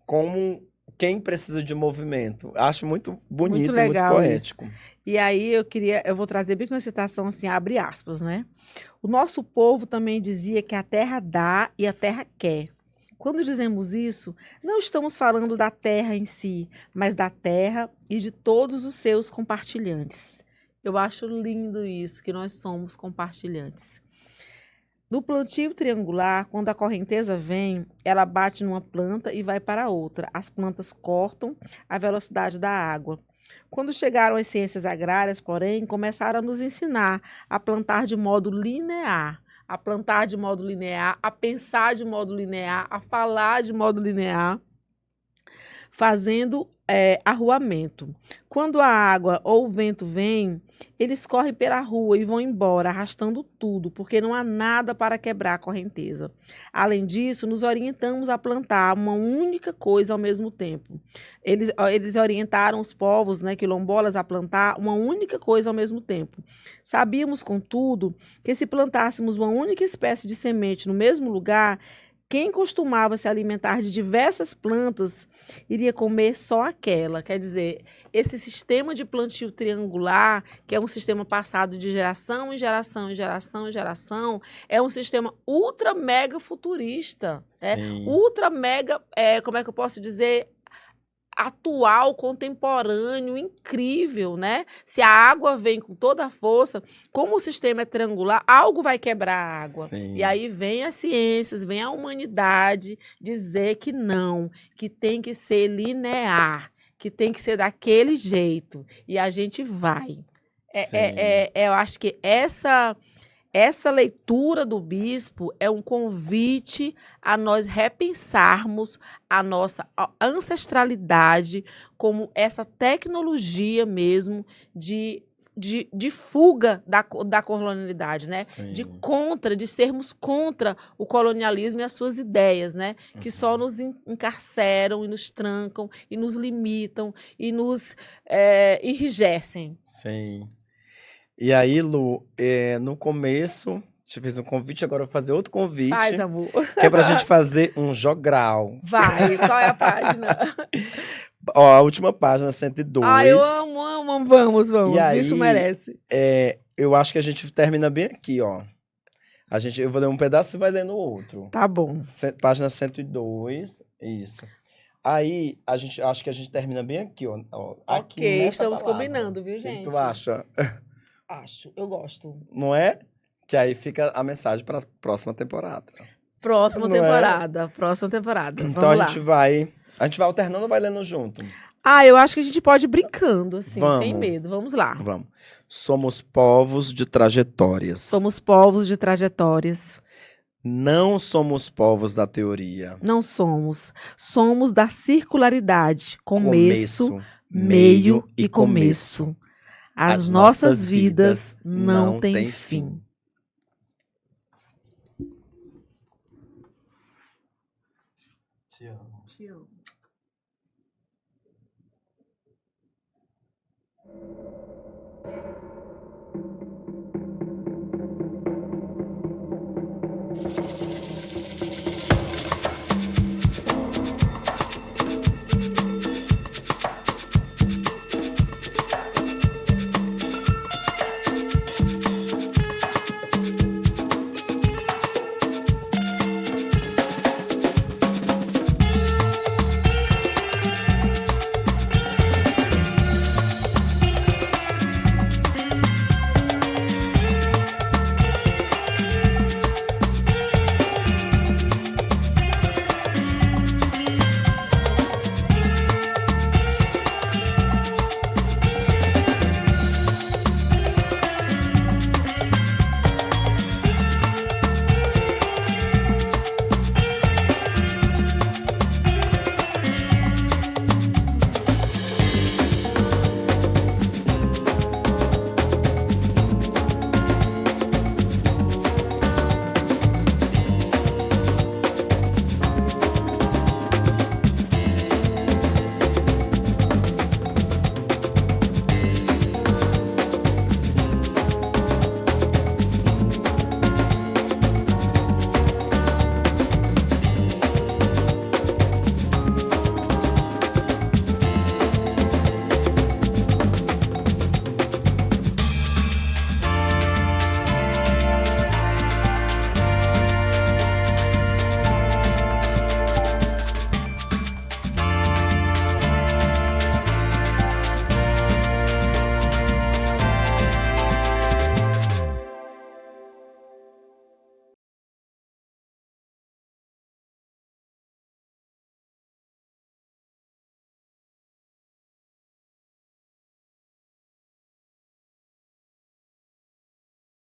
como quem precisa de movimento. Acho muito bonito, muito legal, muito poético. Isso. E aí eu vou trazer bem uma citação assim, abre aspas, né? O nosso povo também dizia que a terra dá e a terra quer. Quando dizemos isso, não estamos falando da terra em si, mas da terra e de todos os seus compartilhantes. Eu acho lindo isso, que nós somos compartilhantes. No plantio triangular, quando a correnteza vem, ela bate numa planta e vai para outra. As plantas cortam a velocidade da água. Quando chegaram as ciências agrárias, porém, começaram a nos ensinar a plantar de modo linear. A plantar de modo linear, a pensar de modo linear, a falar de modo linear, fazendo arruamento. Quando a água ou o vento vem, eles correm pela rua e vão embora, arrastando tudo, porque não há nada para quebrar a correnteza. Além disso, nos orientamos a plantar uma única coisa ao mesmo tempo. Eles orientaram os povos, né, quilombolas, a plantar uma única coisa ao mesmo tempo. Sabíamos, contudo, que se plantássemos uma única espécie de semente no mesmo lugar, quem costumava se alimentar de diversas plantas iria comer só aquela. Quer dizer, esse sistema de plantio triangular, que é um sistema passado de geração em geração, em geração em geração, é um sistema ultra mega futurista. Ultra mega, como é que eu posso dizer? Atual, contemporâneo, incrível, né? Se a água vem com toda a força, como o sistema é triangular, algo vai quebrar a água. Sim. E aí vem as ciências, vem a humanidade dizer que não, que tem que ser linear, que tem que ser daquele jeito. E a gente vai. Eu acho que essa leitura do bispo é um convite a nós repensarmos a nossa ancestralidade como essa tecnologia mesmo de de fuga da colonialidade, né? Sim. De sermos contra o colonialismo e as suas ideias, né? Que só nos encarceram e nos trancam e nos limitam e nos enrijecem. Sim. E aí, Lu, no começo, te fiz um convite, agora eu vou fazer outro convite, Faz, amor. que é pra gente fazer um jogral. Vai, qual é a página? Ó, a última página, 102. Ah, eu amo, amo, amo. Vamos, E aí, isso merece. eu acho que a gente termina bem aqui, ó. Eu vou ler um pedaço e vai lendo o outro. Tá bom. Página 102, isso. Aí, acho que a gente termina bem aqui, ó. Aqui Ok, nessa estamos palavra. combinando, viu, O que gente? tu acha? Acho, eu gosto. Não é? Que aí fica a mensagem para a próxima temporada. Próxima Não é? temporada, próxima temporada. Então Vamos a lá. gente vai alternando ou vai lendo junto? Ah, eu acho que a gente pode ir brincando, assim, Vamos. sem medo. Vamos lá. Vamos. Somos povos de trajetórias. Somos povos de trajetórias. Não somos povos da teoria. Não somos. Somos da circularidade. Começo, meio e começo. As nossas vidas não têm fim. Te amo. Te amo.